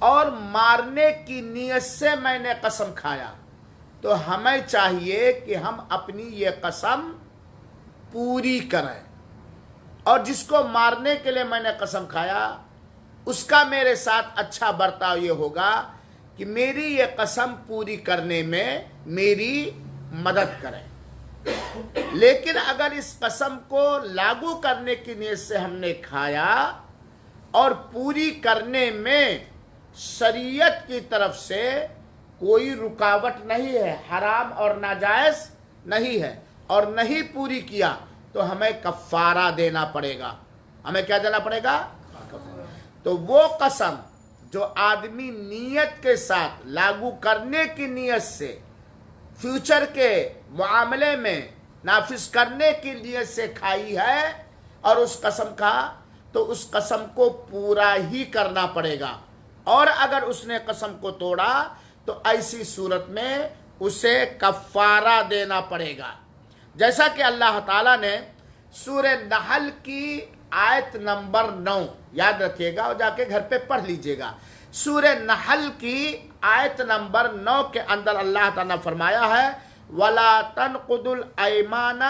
اور مارنے کی نیت سے میں نے قسم کھایا، تو ہمیں چاہیے کہ ہم اپنی یہ قسم پوری کریں، اور جس کو مارنے کے لیے میں نے قسم کھایا اس کا میرے ساتھ اچھا برتاؤ یہ ہوگا کہ میری یہ قسم پوری کرنے میں میری مدد کریں۔ لیکن اگر اس قسم کو لاگو کرنے کی نیت سے ہم نے کھایا اور پوری کرنے میں شریعت کی طرف سے کوئی رکاوٹ نہیں ہے، حرام اور ناجائز نہیں ہے، اور نہیں پوری کیا تو ہمیں کفارہ دینا پڑے گا۔ ہمیں کیا دینا پڑے گا؟ تو وہ قسم جو آدمی نیت کے ساتھ لاگو کرنے کی نیت سے فیوچر کے معاملے میں نافذ کرنے کی نیت سے کھائی ہے اور اس قسم کا، تو اس قسم کو پورا ہی کرنا پڑے گا، اور اگر اس نے قسم کو توڑا تو ایسی صورت میں اسے کفارہ دینا پڑے گا۔ جیسا کہ اللہ تعالیٰ نے سورہ نحل کی آیت نمبر 9 یاد رکھیے گا اور جا کے گھر پہ پڑھ لیجئے گا۔ سورہ نحل کی آیت نمبر 9 کے اندر اللہ تعالیٰ نے فرمایا ہے وَلَا تَنْقُضُوا الْأَيْمَانَ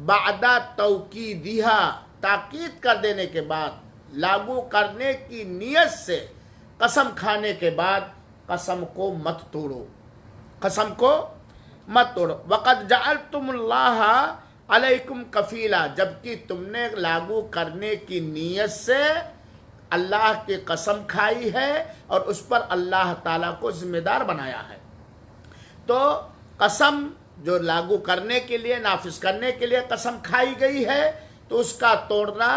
بَعْدَ تَوْكِيدِهَا، تاکید کر دینے کے بعد، لاگو کرنے کی نیت سے قسم کھانے کے بعد قسم کو مت توڑو، قسم کو مت توڑو۔ وَقَدْ جَعَلْتُمُ اللَّهَ علیکم کفیلا، جبکہ تم نے لاگو کرنے کی نیت سے اللہ کی قسم کھائی ہے اور اس پر اللہ تعالیٰ کو ذمہ دار بنایا ہے۔ تو قسم جو لاگو کرنے کے لیے، نافذ کرنے کے لیے قسم کھائی گئی ہے تو اس کا توڑنا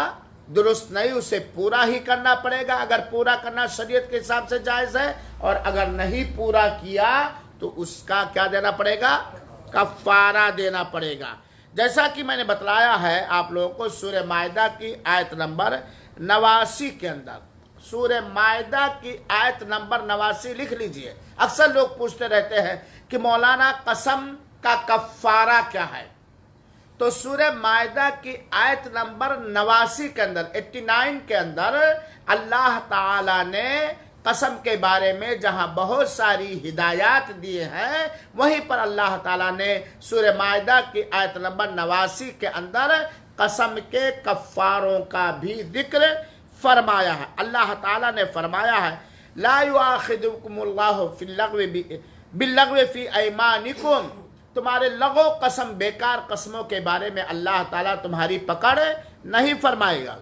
درست نہیں، اسے پورا ہی کرنا پڑے گا۔ اگر پورا کرنا شریعت کے حساب سے جائز ہے، اور اگر نہیں پورا کیا تو اس کا کیا دینا پڑے گا؟ کفارہ دینا پڑے گا۔ جیسا کہ میں نے بتلایا ہے آپ لوگوں کو سورہ مائدہ کی آیت نمبر 89 کے اندر، سورہ مائدہ کی آیت نمبر 89 لکھ لیجئے۔ اکثر لوگ پوچھتے رہتے ہیں کہ مولانا قسم کا کفارہ کیا ہے؟ تو سورہ مائدہ کی آیت نمبر 89 کے اندر، 89 کے اندر اللہ تعالیٰ نے قسم کے بارے میں جہاں بہت ساری ہدایات دیے ہیں، وہیں پر اللہ تعالیٰ نے سورہ مائدہ کی آیت نمبر 89 کے اندر قسم کے کفاروں کا بھی ذکر فرمایا ہے۔ اللہ تعالیٰ نے فرمایا ہے لا یؤاخذکم اللہ باللغو فی ایمانکم، تمہارے لغو قسم، بیکار قسموں کے بارے میں اللہ تعالیٰ تمہاری پکڑ نہیں فرمائے گا۔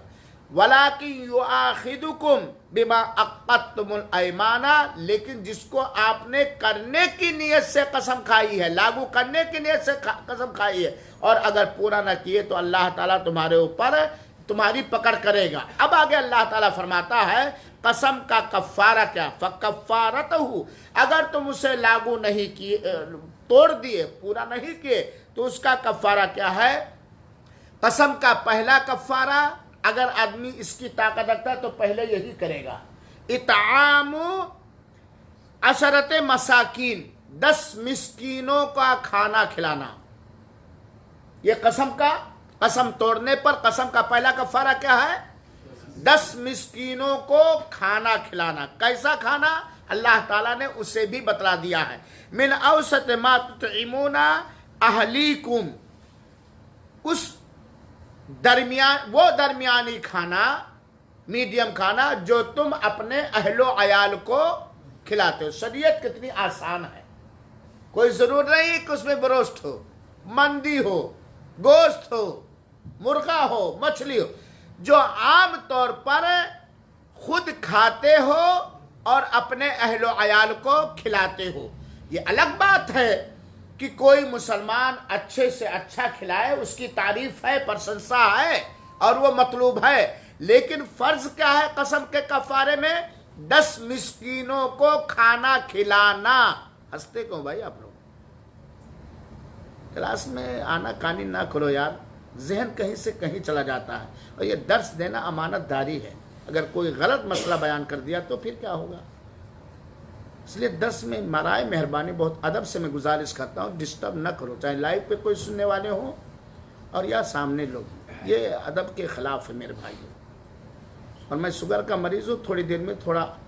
وَلَٰكِن يُؤَاخِذُكُم بِمَا عَقَّدتُّمُ الْأَيْمَانَ، لیکن جس کو آپ نے کرنے کی نیت سے قسم کھائی ہے، لاگو کرنے کی نیت سے قسم کھائی ہے، اور اگر پورا نہ کیے تو اللہ تعالیٰ تمہارے اوپر تمہاری پکڑ کرے گا۔ اب آگے اللہ تعالیٰ فرماتا ہے قسم کا کفارہ کیا؟ فَكَفَّارَتُهُ، اگر تم اسے لاگو نہیں کیے، توڑ دیے، پورا نہیں کیے، تو اس کا کفارہ کیا ہے؟ قسم کا پہلا کفارہ، اگر آدمی اس کی طاقت رکھتا ہے تو پہلے یہی کرے گا، اطعام 10 مساکین، 10 مسکینوں کا کھانا کھلانا۔ یہ قسم توڑنے پر قسم کا پہلا کفارہ کیا ہے؟ 10 مسکینوں کو کھانا کھلانا۔ کیسا کھانا؟ اللہ تعالیٰ نے اسے بھی بتلا دیا ہے، من اوسط ما تطعمون اہلیکم، اس درمیانی کھانا، میڈیم کھانا جو تم اپنے اہل و عیال کو کھلاتے ہو۔ شریعت کتنی آسان ہے، کوئی ضرور نہیں کہ اس میں بروسٹ ہو، مندی ہو، گوشت ہو، مرغا ہو، مچھلی ہو، جو عام طور پر خود کھاتے ہو اور اپنے اہل و عیال کو کھلاتے ہو۔ یہ الگ بات ہے کہ کوئی مسلمان اچھے سے اچھا کھلائے، اس کی تعریف ہے، پرشنسا ہے اور وہ مطلوب ہے، لیکن فرض کیا ہے قسم کے کفارے میں؟ 10 مسکینوں کو کھانا کھلانا۔ ہنستے کیوں بھائی آپ لوگ؟ کلاس میں آنا کانی نہ کرو یار، ذہن کہیں سے کہیں چلا جاتا ہے، اور یہ درس دینا امانت داری ہے۔ اگر کوئی غلط مسئلہ بیان کر دیا تو پھر کیا ہوگا؟ اس لیے درس میں مرائے مہربانی بہت ادب سے میں گزارش کرتا ہوں، ڈسٹرب نہ کرو، چاہے لائیو پہ کوئی سننے والے ہوں اور یا سامنے لوگ، یہ ادب کے خلاف ہے میرے بھائیوں۔ اور میں شوگر کا مریض ہوں، تھوڑی دیر میں تھوڑا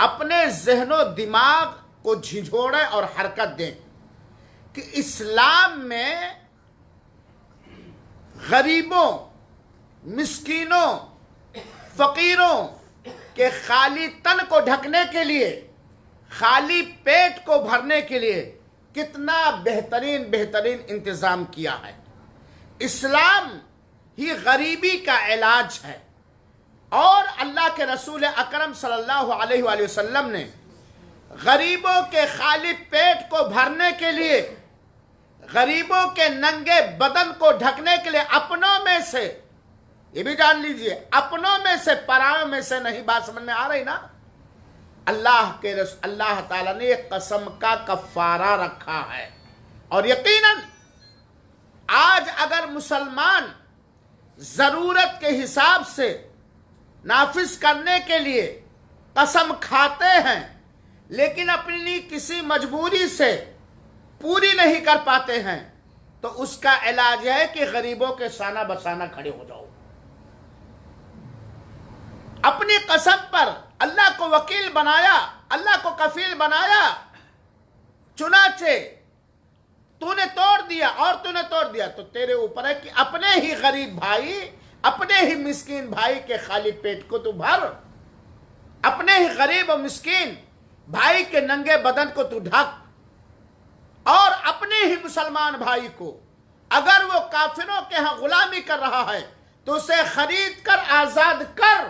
اپنے ذہن و دماغ کو جھنجھوڑیں اور حرکت دیں کہ اسلام میں غریبوں، مسکینوں، فقیروں کے خالی تن کو ڈھکنے کے لیے، خالی پیٹ کو بھرنے کے لیے کتنا بہترین انتظام کیا ہے۔ اسلام ہی غریبی کا علاج ہے، اور اللہ کے رسول اکرم صلی اللہ علیہ وآلہ وسلم نے غریبوں کے خالی پیٹ کو بھرنے کے لیے، غریبوں کے ننگے بدن کو ڈھکنے کے لیے اپنوں میں سے، یہ بھی جان لیجئے، اپنوں میں سے، پرائوں میں سے نہیں، بات سمجھ میں آ رہی نا؟ اللہ تعالیٰ نے ایک قسم کا کفارہ رکھا ہے، اور یقیناً آج اگر مسلمان ضرورت کے حساب سے نافذ کرنے کے لیے قسم کھاتے ہیں لیکن اپنی کسی مجبوری سے پوری نہیں کر پاتے ہیں، تو اس کا علاج ہے کہ غریبوں کے شانہ بشانہ کھڑے ہو جاؤ۔ اپنی قسم پر اللہ کو وکیل بنایا، اللہ کو کفیل بنایا، چنانچہ تو نے توڑ دیا اور تو نے توڑ دیا، تو تیرے اوپر ہے کہ اپنے ہی غریب بھائی، اپنے ہی مسکین بھائی کے خالی پیٹ کو تو بھر، اپنے ہی غریب و مسکین بھائی کے ننگے بدن کو تو ڈھک، اور اپنے ہی مسلمان بھائی کو اگر وہ کافروں کے ہاں غلامی کر رہا ہے تو اسے خرید کر آزاد کر۔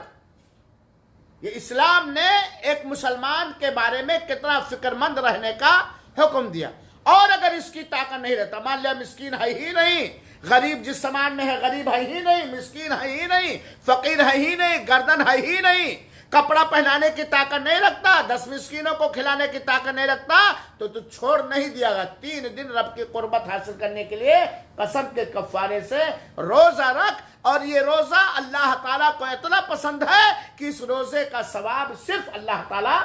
یہ اسلام نے ایک مسلمان کے بارے میں کتنا فکر مند رہنے کا حکم دیا۔ اور اگر اس کی طاقت نہیں رہتا، مان لیا مسکین ہے ہی نہیں، غریب جس سامان میں ہے غریب ہے ہی نہیں، مسکین ہے ہی نہیں، فقیر ہے ہی نہیں، گردن ہے ہی نہیں، کپڑا پہنانے کی طاقت نہیں رکھتا، 10 مسکینوں کو کھلانے کی طاقت نہیں رکھتا، تو چھوڑ نہیں دیا گا۔ 3 دن رب کی قربت حاصل کرنے کے لیے قسم کے کفارے سے روزہ رکھ، اور یہ روزہ اللہ تعالیٰ کو اتنا پسند ہے کہ اس روزے کا ثواب صرف اللہ تعالیٰ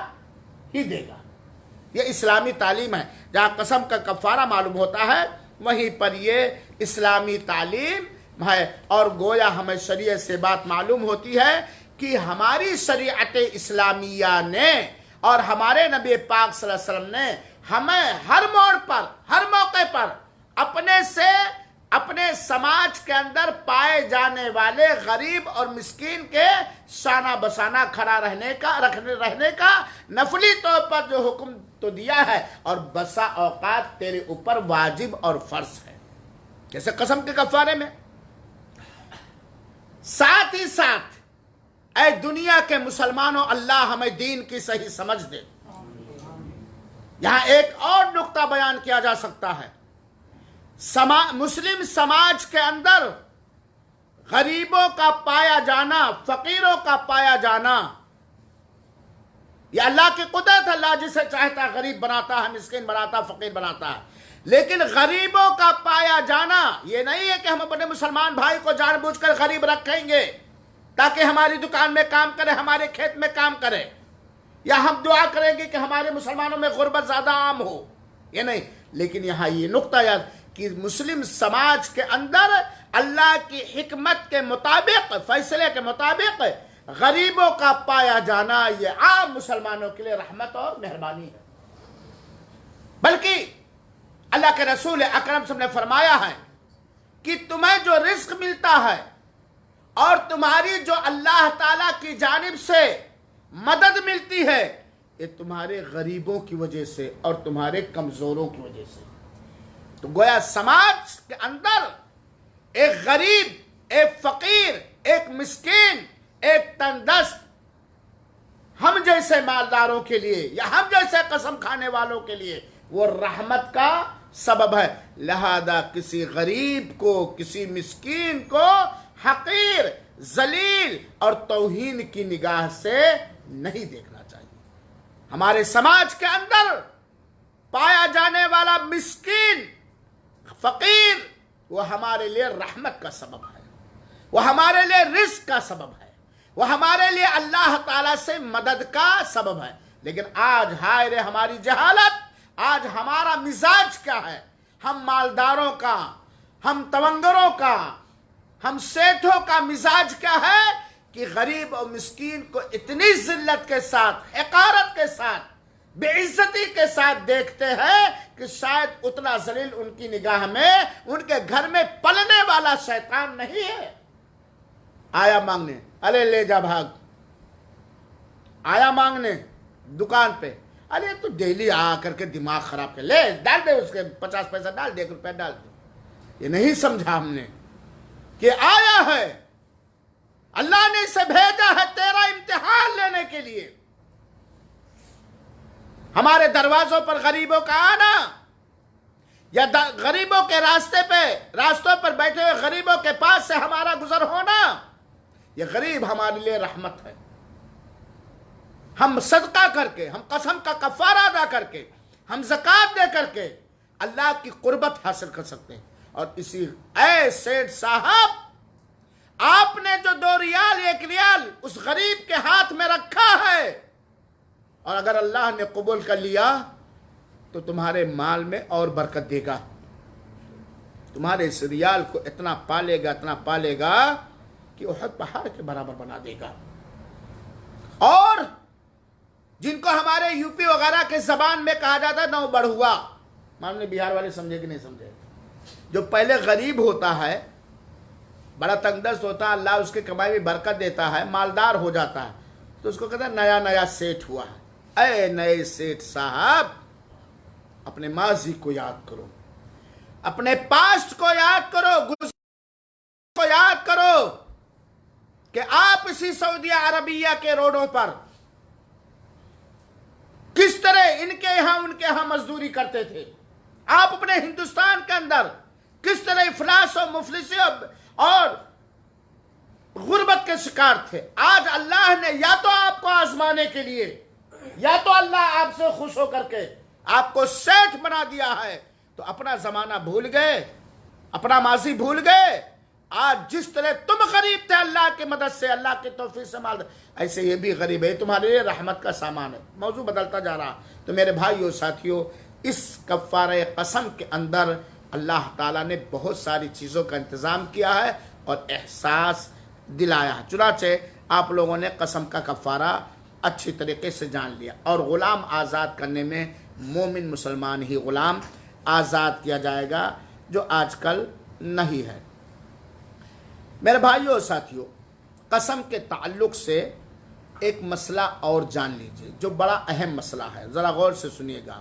ہی دے گا۔ یہ اسلامی تعلیم ہے۔ جہاں قسم کا کفارہ معلوم ہوتا ہے وہیں پر یہ اسلامی تعلیم ہے، اور گویا ہمیں شریعت سے بات معلوم ہوتی ہے کہ ہماری شریعت اسلامیہ نے اور ہمارے نبی پاک صلی اللہ علیہ وسلم نے ہمیں ہر موڑ پر، ہر موقع پر اپنے سماج کے اندر پائے جانے والے غریب اور مسکین کے شانہ بشانہ کھڑا رہنے کا نفلی طور پر جو حکم تو دیا ہے، اور بسا اوقات تیرے اوپر واجب اور فرض ہے، جیسے قسم کے کفارے میں۔ ساتھ ہی ساتھ اے دنیا کے مسلمانوں، اللہ ہمیں دین کی صحیح سمجھ دے۔ یہاں ایک اور نقطہ بیان کیا جا سکتا ہے۔ مسلم سماج کے اندر غریبوں کا پایا جانا، فقیروں کا پایا جانا، یہ اللہ کی قدرت، اللہ جسے چاہتا ہے غریب بناتا ہے، مسکین بناتا ہے، فقیر بناتا ہے، لیکن غریبوں کا پایا جانا یہ نہیں ہے کہ ہم اپنے مسلمان بھائی کو جان بوجھ کر غریب رکھیں گے تاکہ ہماری دکان میں کام کرے، ہمارے کھیت میں کام کرے، یا ہم دعا کریں گے کہ ہمارے مسلمانوں میں غربت زیادہ عام ہو، یہ نہیں۔ لیکن یہاں یہ نقطہ یاد کہ مسلم سماج کے اندر اللہ کی حکمت کے مطابق، فیصلے کے مطابق غریبوں کا پایا جانا یہ عام مسلمانوں کے لیے رحمت اور مہربانی ہے۔ بلکہ اللہ کے رسول اکرم صلی اللہ علیہ وسلم نے فرمایا ہے کہ تمہیں جو رزق ملتا ہے اور تمہاری جو اللہ تعالیٰ کی جانب سے مدد ملتی ہے، یہ تمہارے غریبوں کی وجہ سے اور تمہارے کمزوروں کی وجہ سے۔ تو گویا سماج کے اندر ایک غریب، ایک فقیر، ایک مسکین، ایک تندرست ہم جیسے مالداروں کے لیے یا ہم جیسے قسم کھانے والوں کے لیے وہ رحمت کا سبب ہے۔ لہذا کسی غریب کو، کسی مسکین کو حقیر، ذلیل اور توہین کی نگاہ سے نہیں دیکھنا چاہیے۔ ہمارے سماج کے اندر پایا جانے والا مسکین، فقیر، وہ ہمارے لیے رحمت کا سبب ہے، وہ ہمارے لیے رزق کا سبب ہے، وہ ہمارے لیے اللہ تعالیٰ سے مدد کا سبب ہے۔ لیکن آج ہائے رے ہماری جہالت، آج ہمارا مزاج کیا ہے؟ ہم مالداروں کا، ہم تونگروں کا، ہم سیٹھوں کا مزاج کیا ہے کہ غریب اور مسکین کو اتنی ذلت کے ساتھ، حقارت کے ساتھ، بے عزتی کے ساتھ دیکھتے ہیں کہ شاید اتنا ذلیل ان کی نگاہ میں ان کے گھر میں پلنے والا شیطان نہیں ہے۔ آیا مانگنے، ارے لے جا بھاگ، آیا مانگنے دکان پہ، ارے تو ڈیلی آ کر کے دماغ خراب کر، لے ڈال دے اس کے 50 پیسہ ڈال دے، 1 روپیہ ڈال دے۔ یہ نہیں سمجھا ہم نے کہ آیا ہے، اللہ نے اسے بھیجا ہے تیرا امتحان لینے کے لیے۔ ہمارے دروازوں پر غریبوں کا آنا یا غریبوں کے راستوں پر بیٹھے ہوئے غریبوں کے پاس سے ہمارا گزر ہونا، یہ غریب ہمارے لیے رحمت ہے۔ ہم صدقہ کر کے، ہم قسم کا کفارہ ادا کر کے، ہم زکوٰۃ دے کر کے اللہ کی قربت حاصل کر سکتے ہیں۔ اور اسی اے سیٹھ صاحب، آپ نے جو 2 ریال 1 ریال اس غریب کے ہاتھ میں رکھا ہے، اور اگر اللہ نے قبول کر لیا تو تمہارے مال میں اور برکت دے گا، تمہارے اس ریال کو اتنا پالے گا کہ احد پہاڑ کے برابر بنا دے گا۔ اور جن کو ہمارے یو پی وغیرہ کے زبان میں کہا جاتا ہے نو بڑھوا، مان نے بہار والے سمجھے کہ نہیں سمجھے، جو پہلے غریب ہوتا ہے، بڑا تنگ دست ہوتا ہے، اللہ اس کے کمائی میں برکت دیتا ہے، مالدار ہو جاتا ہے، تو اس کو کہتا ہے نیا سیٹھ ہوا ہے۔ اے نئے سیٹھ صاحب، اپنے ماضی کو یاد کرو، اپنے پاسٹ کو یاد کرو، گزشتہ کو یاد کرو کہ آپ اسی سعودیہ عربیہ کے روڈوں پر کس طرح ان کے یہاں مزدوری کرتے تھے، آپ اپنے ہندوستان کے اندر کس طرح افلاس و مفلسی اور غربت کے شکار تھے۔ آج اللہ نے یا تو آپ کو آزمانے کے لیے، یا تو اللہ آپ سے خوش ہو کر کے آپ کو سیٹھ بنا دیا ہے، تو اپنا زمانہ بھول گئے، اپنا ماضی بھول گئے۔ آج جس طرح تم غریب تھے اللہ کی مدد سے، اللہ کی توفیق سے مال، ایسے یہ بھی غریب ہے، تمہارے لیے رحمت کا سامان ہے۔ موضوع بدلتا جا رہا، تو میرے بھائیو ساتھیو، اس کفارہ قسم کے اندر اللہ تعالیٰ نے بہت ساری چیزوں کا انتظام کیا ہے اور احساس دلایا ہے۔ چنانچہ آپ لوگوں نے قسم کا کفارہ اچھی طریقے سے جان لیا، اور غلام آزاد کرنے میں مومن مسلمان ہی غلام آزاد کیا جائے گا، جو آج کل نہیں ہے۔ میرے بھائیو اور ساتھیو، قسم کے تعلق سے ایک مسئلہ اور جان لیجئے جو بڑا اہم مسئلہ ہے، ذرا غور سے سنیے گا۔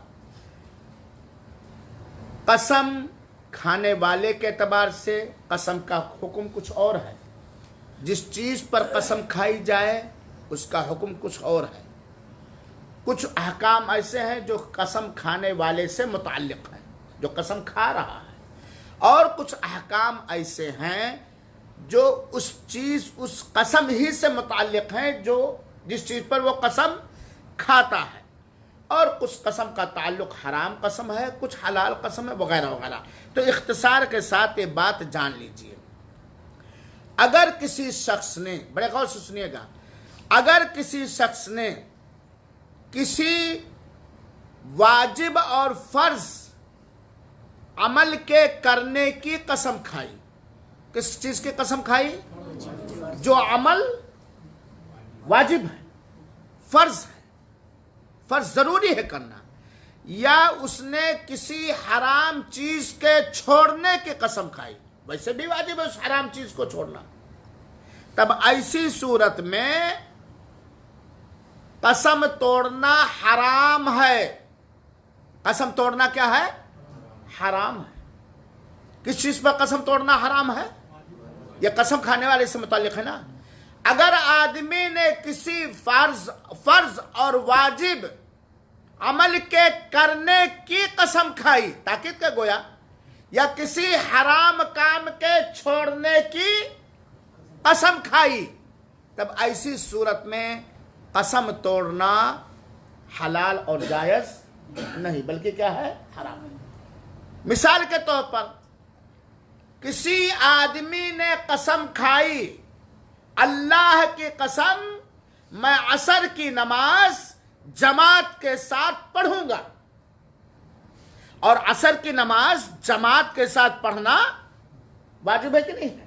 قسم کھانے والے کے اعتبار سے قسم کا حکم کچھ اور ہے، جس چیز پر قسم کھائی جائے اس کا حکم کچھ اور ہے۔ کچھ احکام ایسے ہیں جو قسم کھانے والے سے متعلق ہیں، جو قسم کھا رہا ہے، اور کچھ احکام ایسے ہیں جو اس قسم ہی سے متعلق ہیں، جو جس چیز پر وہ قسم کھاتا ہے، اور کچھ قسم کا تعلق حرام قسم ہے، کچھ حلال قسم ہے، وغیرہ وغیرہ۔ تو اختصار کے ساتھ یہ بات جان لیجئے، اگر کسی شخص نے، بڑے غور سے سنیے گا، اگر کسی شخص نے کسی واجب اور فرض عمل کے کرنے کی قسم کھائی، کس چیز کی قسم کھائی؟ جو عمل واجب ہے، فرض ہے، فرض ضروری ہے کرنا، یا اس نے کسی حرام چیز کے چھوڑنے کی قسم کھائی، ویسے بھی واجب ہے اس حرام چیز کو چھوڑنا، تب ایسی صورت میں قسم توڑنا حرام ہے۔ قسم توڑنا کیا ہے؟ حرام ہے۔ کس چیز پر قسم توڑنا حرام ہے؟ یہ قسم کھانے والے سے متعلق ہے نا۔ اگر آدمی نے کسی فرض اور واجب عمل کے کرنے کی قسم کھائی، تاکید کا گویا، یا کسی حرام کام کے چھوڑنے کی قسم کھائی، تب ایسی صورت میں قسم توڑنا حلال اور جائز نہیں، بلکہ کیا ہے؟ حرام ہے۔ مثال کے طور پر کسی آدمی نے قسم کھائی، اللہ کی قسم میں عصر کی نماز جماعت کے ساتھ پڑھوں گا، اور عصر کی نماز جماعت کے ساتھ پڑھنا واجب ہے کہ نہیں ہے؟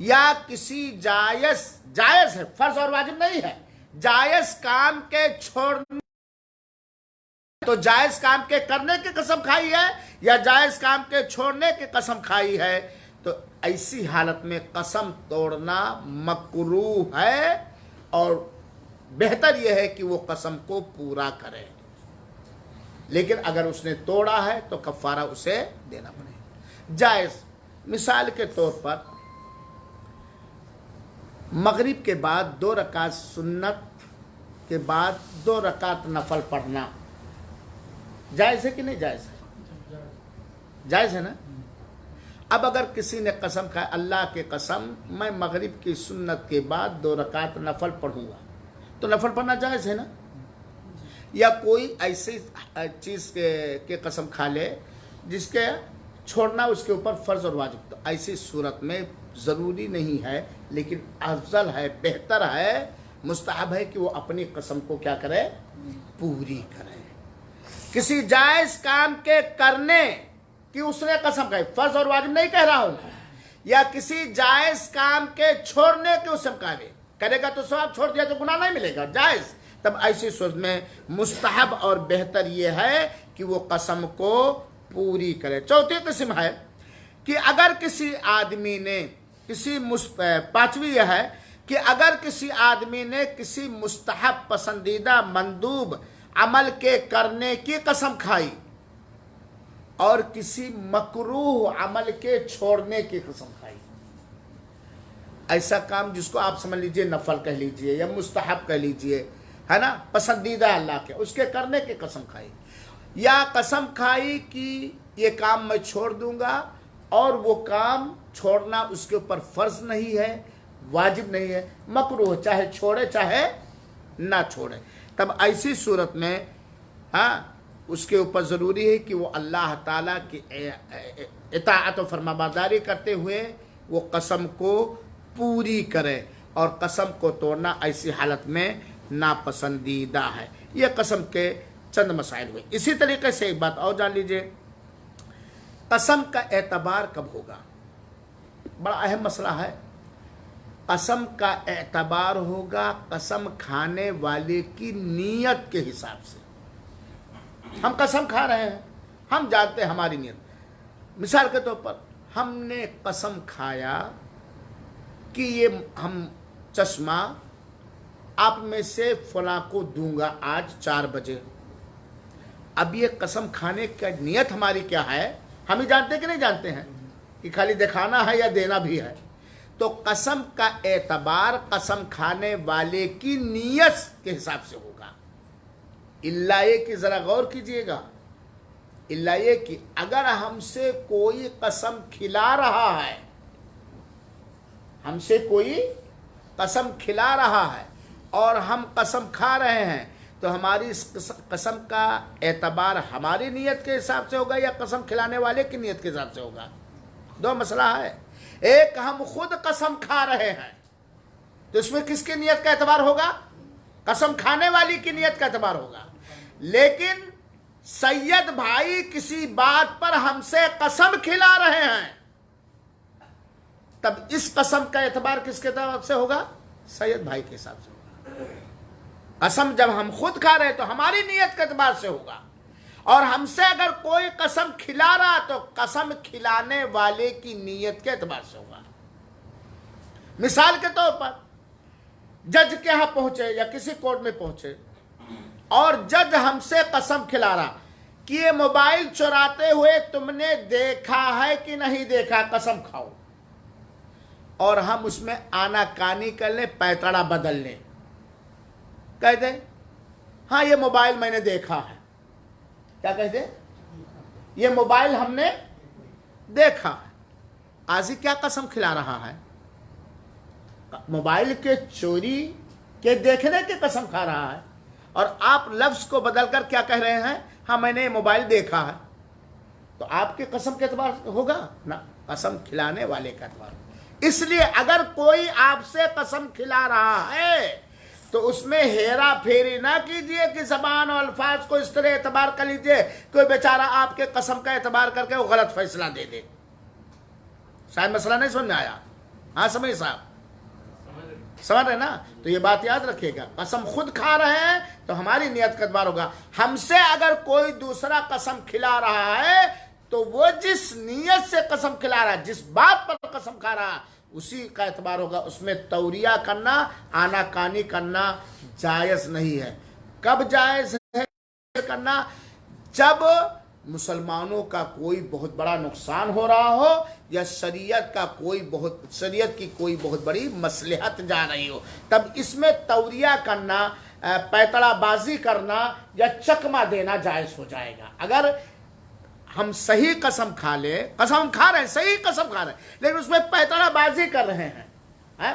یا کسی جائز ہے، فرض اور واجب نہیں ہے، جائز کام کے چھوڑنے تو جائز کام کے کرنے کی قسم کھائی ہے یا جائز کام کے چھوڑنے کی قسم کھائی ہے، تو ایسی حالت میں قسم توڑنا مکروہ ہے اور بہتر یہ ہے کہ وہ قسم کو پورا کرے، لیکن اگر اس نے توڑا ہے تو کفارہ اسے دینا پڑے گا۔ جائز، مثال کے طور پر مغرب کے بعد 2 رکعت سنت کے بعد 2 رکعت نفل پڑھنا جائز ہے کہ نہیں جائز ہے؟ جائز ہے نا؟ اب اگر کسی نے قسم کھائی اللہ کی قسم میں مغرب کی سنت کے بعد 2 رکعت نفل پڑھوں گا، تو نفل پڑھنا جائز ہے نا؟ یا کوئی ایسی چیز کے قسم کھا لے جس کے چھوڑنا اس کے اوپر فرض اور واجب، تو ایسی صورت میں ضروری نہیں ہے، لیکن افضل ہے، بہتر ہے، مستحب ہے کہ وہ اپنی قسم کو کیا کرے؟ پوری کرے۔ کسی جائز کام کے کرنے کی اس نے قسم کھائی، فرض اور واجب نہیں کہہ رہا ہوں، یا کسی جائز کام کے چھوڑنے کی قسم کھائی، کرے گا تو ثواب، چھوڑ دیا تو گناہ نہیں ملے گا، جائز، تب ایسی صورت میں مستحب اور بہتر یہ ہے کہ وہ قسم کو پوری کرے۔ چوتھی قسم ہے کہ اگر کسی آدمی نے پانچویں یہ ہے کہ اگر کسی آدمی نے کسی مستحب پسندیدہ مندوب عمل کے کرنے کی قسم کھائی اور کسی مکروہ عمل کے چھوڑنے کی قسم کھائی، ایسا کام جس کو آپ سمجھ لیجئے نفل کہہ لیجئے یا مستحب کہہ لیجئے، ہے نا، پسندیدہ اللہ کے، اس کے کرنے کی قسم کھائی، یا قسم کھائی کہ یہ کام میں چھوڑ دوں گا اور وہ کام چھوڑنا اس کے اوپر فرض نہیں ہے، واجب نہیں ہے، مکروہ، چاہے چھوڑے چاہے نہ چھوڑے، تب ایسی صورت میں اس کے اوپر ضروری ہے کہ وہ اللہ تعالیٰ کی اطاعت و فرمانبرداری کرتے ہوئے وہ قسم کو پوری کرے، اور قسم کو توڑنا ایسی حالت میں ناپسندیدہ ہے۔ یہ قسم کے چند مسائل ہوئے۔ اسی طریقے سے ایک بات اور جان لیجئے، قسم کا اعتبار کب ہوگا؟ بڑا اہم مسئلہ ہے۔ قسم کا اعتبار ہوگا قسم کھانے والے کی نیت کے حساب سے۔ ہم قسم کھا رہے ہیں، ہم جانتے ہیں ہماری نیت، مثال کے طور پر ہم نے قسم کھایا کہ یہ ہم چشمہ آپ میں سے فلاں کو دوں گا آج 4 بجے۔ اب یہ قسم کھانے کا نیت ہماری کیا ہے ہم ہی جانتے کہ نہیں جانتے ہیں، کہ خالی دکھانا ہے یا دینا بھی ہے۔ تو قسم کا اعتبار قسم کھانے والے کی نیت کے حساب سے ہوگا، اللہ یہ کہ ذرا غور کیجئے گا، اللہ یہ کہ اگر ہم سے کوئی قسم کھلا رہا ہے، ہم سے کوئی قسم کھلا رہا ہے اور ہم قسم کھا رہے ہیں، تو ہماری اس قسم کا اعتبار ہماری نیت کے حساب سے ہوگا یا قسم کھلانے والے کی نیت کے حساب سے ہوگا؟ 2 مسئلہ ہے۔ ایک ہم خود قسم کھا رہے ہیں تو اس میں کس کی نیت کا اعتبار ہوگا؟ قسم کھانے والی کی نیت کا اعتبار ہوگا۔ لیکن سید بھائی کسی بات پر ہم سے قسم کھلا رہے ہیں، تب اس قسم کا اعتبار کس کے حساب سے ہوگا؟ سید بھائی کے حساب سے ہوگا۔ قسم جب ہم خود کھا رہے ہیں تو ہماری نیت کے اعتبار سے ہوگا، اور ہم سے اگر کوئی قسم کھلا رہا تو قسم کھلانے والے کی نیت کے اعتبار سے ہوگا۔ مثال کے طور پر جج کے ہاں پہنچے یا کسی کورٹ میں پہنچے اور جج ہم سے قسم کھلا رہا کہ یہ موبائل چراتے ہوئے تم نے دیکھا ہے کہ نہیں دیکھا، قسم کھاؤ، اور ہم اس میں آنا کانی کر لیں، پیتڑا بدل لیں، کہہ دیں ہاں یہ موبائل میں نے دیکھا ہے، کیا کہہ دیں؟ یہ موبائل ہم نے دیکھا ہے۔ قاضی کیا قسم کھلا رہا ہے؟ موبائل کے چوری کے دیکھنے کی قسم کھا رہا ہے، اور آپ لفظ کو بدل کر کیا کہہ رہے ہیں؟ ہاں میں نے موبائل دیکھا ہے، تو آپ کی قسم کے اعتبار ہوگا نا، قسم کھلانے والے کا اعتبار۔ اس لیے اگر کوئی آپ سے قسم کھلا رہا ہے تو اس میں ہیرا پھیری نہ کیجئے کہ زبان اور الفاظ کو اس طرح اعتبار کر لیجئے کوئی بیچارہ آپ کے قسم کا اعتبار کر کے وہ غلط فیصلہ دے دے۔ شاید مسئلہ نہیں سمجھ میں آیا؟ ہاں سمجھ صاحب، سمجھ رہے نا؟ تو یہ بات یاد رکھیے گا، قسم خود کھا رہے ہیں تو ہماری نیت کا اعتبار ہوگا. ہم سے اگر کوئی دوسرا قسم کھلا رہا ہے تو وہ جس نیت سے قسم کھلا رہا ہے، جس بات پر قسم کھا رہا ہے، اسی کا اعتبار ہوگا. اس میں توریہ کرنا، آنا کانی کرنا جائز نہیں ہے. کب جائز ہے کرنا؟ جب مسلمانوں کا کوئی بہت بڑا نقصان ہو رہا ہو یا شریعت کی کوئی بہت بڑی مصلحت جا رہی ہو، تب اس میں توریہ کرنا، پیتڑا بازی کرنا یا چکما دینا جائز ہو جائے گا. اگر ہم صحیح قسم کھا لیں، قسم کھا رہے ہیں، صحیح قسم کھا رہے ہیں، لیکن اس میں پیتڑا بازی کر رہے ہیں،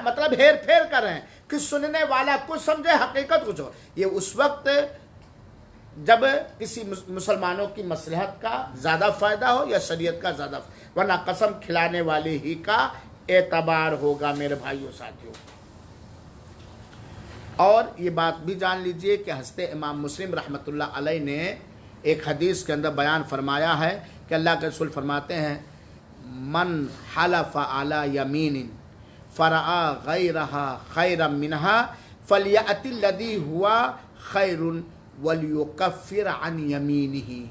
مطلب ہیر پھیر کر رہے ہیں کہ سننے والا کچھ سمجھے حقیقت کچھ ہو، یہ اس وقت جب کسی مسلمانوں کی مصلحت کا زیادہ فائدہ ہو یا شریعت کا زیادہ فائدہ، ورنہ قسم کھلانے والے ہی کا اعتبار ہوگا میرے بھائیوں ساتھیوں. اور یہ بات بھی جان لیجئے کہ حضرت امام مسلم رحمۃ اللہ علیہ نے ایک حدیث کے اندر بیان فرمایا ہے کہ اللہ کے رسول فرماتے ہیں، من حلف علی یمین فرعا غیرہا خیرا منہا فلیأتی الذی ہوا خیر ولیکفر عن یمینہ.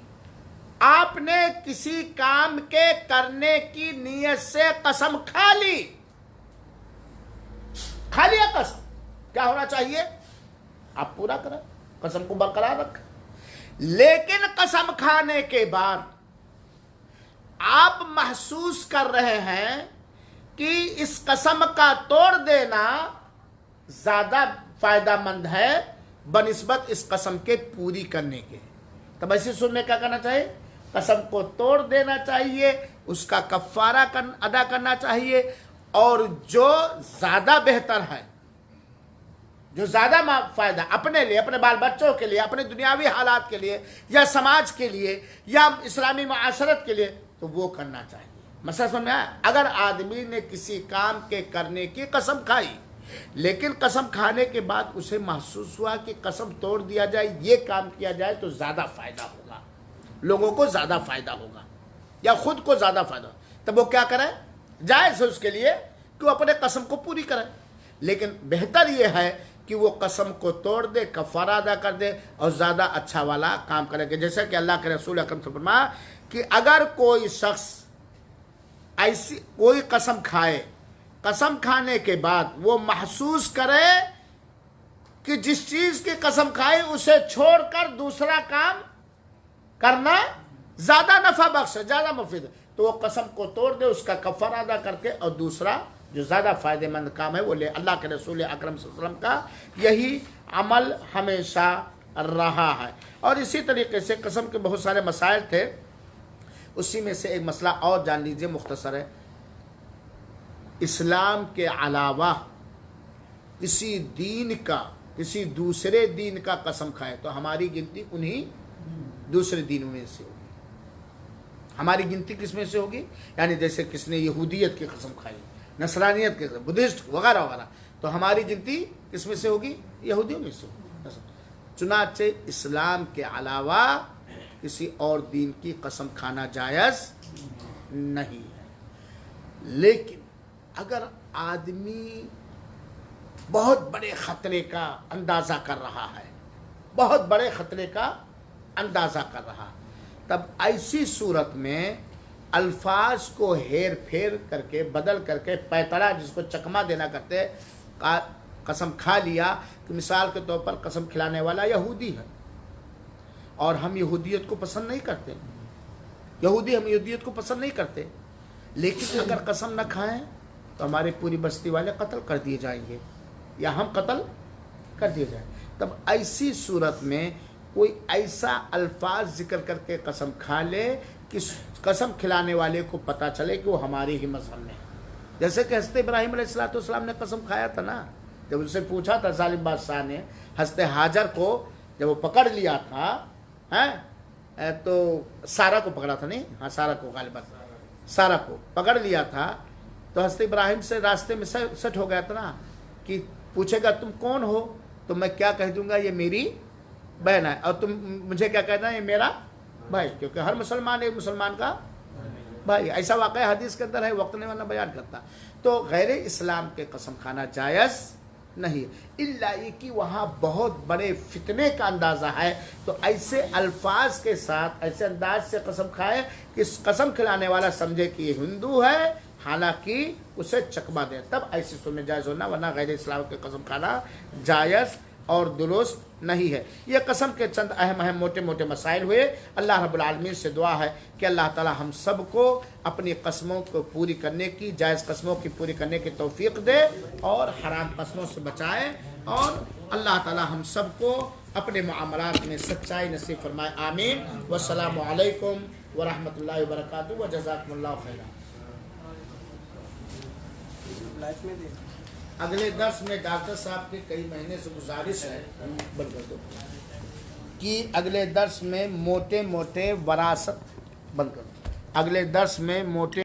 آپ نے کسی کام کے کرنے کی نیت سے قسم کھا لیا قسم، کیا ہونا چاہیے؟ آپ پورا کریں، قسم کو برقرار رکھیں. لیکن قسم کھانے کے بعد آپ محسوس کر رہے ہیں کہ اس قسم کا توڑ دینا زیادہ فائدہ مند ہے بنسبت اس قسم کے پوری کرنے کے، تب ایسی صورت میں کیا کرنا چاہیے؟ قسم کو توڑ دینا چاہیے، اس کا کفارہ ادا کرنا چاہیے، اور جو زیادہ بہتر ہے، جو زیادہ فائدہ اپنے لیے، اپنے بال بچوں کے لیے، اپنے دنیاوی حالات کے لیے یا سماج کے لیے یا اسلامی معاشرت کے لیے، تو وہ کرنا چاہیے. مسئلہ سمجھ میں آیا؟ اگر آدمی نے کسی کام کے کرنے کی قسم کھائی، لیکن قسم کھانے کے بعد اسے محسوس ہوا کہ قسم توڑ دیا جائے، یہ کام کیا جائے تو زیادہ فائدہ ہوگا، لوگوں کو زیادہ فائدہ ہوگا یا خود کو زیادہ فائدہ ہوگا، تب وہ کیا کرے؟ جائز ہے اس کے لیے کہ وہ اپنے قسم کو پوری کرے. لیکن بہتر یہ ہے کہ وہ قسم کو توڑ دے، کفارہ ادا کر دے اور زیادہ اچھا والا کام کرے گا. جیسا کہ اللہ کے رسول اکرم صلی اللہ علیہ وسلم فرمایا کہ اگر کوئی شخص ایسی کوئی قسم کھائے، قسم کھانے کے بعد وہ محسوس کرے کہ جس چیز کی قسم کھائی اسے چھوڑ کر دوسرا کام کرنا زیادہ نفع بخش ہے، زیادہ مفید ہے، تو وہ قسم کو توڑ دے، اس کا کفارہ ادا کر کے اور دوسرا جو زیادہ فائدہ مند کام ہے وہ لے. اللہ کے رسول اکرم صلی اللہ علیہ وسلم کا یہی عمل ہمیشہ رہا ہے. اور اسی طریقے سے قسم کے بہت سارے مسائل تھے، اسی میں سے ایک مسئلہ اور جان لیجئے، مختصر ہے. اسلام کے علاوہ کسی دین کا، کسی دوسرے دین کا قسم کھائے تو ہماری گنتی انہی دوسرے دینوں میں سے ہوگی. ہماری گنتی کس میں سے ہوگی؟ یعنی جیسے کس نے یہودیت کی قسم کھائی، نصرانیت کے، بدھسٹ وغیرہ وغیرہ، تو ہماری گنتی کس میں سے ہوگی؟ یہودیوں میں سے ہوگی. چنانچہ اسلام کے علاوہ کسی اور دین کی قسم کھانا جائز نہیں ہے. لیکن اگر آدمی بہت بڑے خطرے کا اندازہ کر رہا ہے، بہت بڑے خطرے کا اندازہ کر رہا، تب ایسی صورت میں الفاظ کو ہیر پھیر کر کے، بدل کر کے، پیتڑا جس کو چکما دینا کرتے، قسم کھا لیا کہ مثال کے طور پر قسم کھلانے والا یہودی ہے اور ہم یہودیت کو پسند نہیں کرتے، ہم یہودیت کو پسند نہیں کرتے، لیکن اگر قسم نہ کھائیں تو ہماری پوری بستی والے قتل کر دیے جائیں گے یا ہم قتل کر دیے جائیں. تب ایسی صورت میں کوئی ایسا الفاظ ذکر کر کے قسم کھا لے کہ قسم کھلانے والے کو پتہ چلے کہ وہ ہمارے ہی مذہب میں ہے. جیسے کہ حضرت ابراہیم علیہ السلام نے قسم کھایا تھا نا، جب ان سے پوچھا تھا ظالم بادشاہ نے، حضرت حاجر کو جب وہ پکڑ لیا تھا، تو سارا کو پکڑا تھا، نہیں، ہاں سارا کو، غالباً سارا کو پکڑ لیا تھا، تو حضرت ابراہیم سے راستے میں سٹ ہو گیا تھا نا کہ پوچھے گا تم کون ہو تو میں کیا کہہ دوں گا یہ میری بہن ہے، اور تم مجھے کیا کہنا ہے یہ میرا بھائی، کیونکہ ہر مسلمان ایک مسلمان کا بھائی ایسا واقعہ حدیث کے اندر ہے، وقت نہیں ورنہ بیان کرتا. تو غیر اسلام کے قسم کھانا جائز نہیں، الا یہ کہ وہاں بہت بڑے فتنے کا اندازہ ہے تو ایسے الفاظ کے ساتھ ایسے انداز سے قسم کھائے کہ قسم کھلانے والا سمجھے کہ یہ ہندو ہے حالانکہ اسے چکمہ دے، تب ایسی صورت میں جائز ہونا، ورنہ غیر اسلام کے قسم کھانا جائز اور درست نہیں ہے. یہ قسم کے چند اہم موٹے موٹے مسائل ہوئے. اللہ رب العالمین سے دعا ہے کہ اللہ تعالی ہم سب کو اپنی قسموں کو پوری کرنے کی، جائز قسموں کی پوری کرنے کی توفیق دے اور حرام قسموں سے بچائے، اور اللہ تعالی ہم سب کو اپنے معاملات میں سچائی نصیب فرمائے. آمین. والسلام علیکم ورحمۃ اللہ وبرکاتہ وجزاکم اللہ خیرا. اگلے درس میں ڈاکٹر صاحب کی کئی مہینے سے گزارش ہے بند کر دو کہ اگلے درس میں موٹے موٹے وراثت بند کر دو. اگلے درس میں موٹے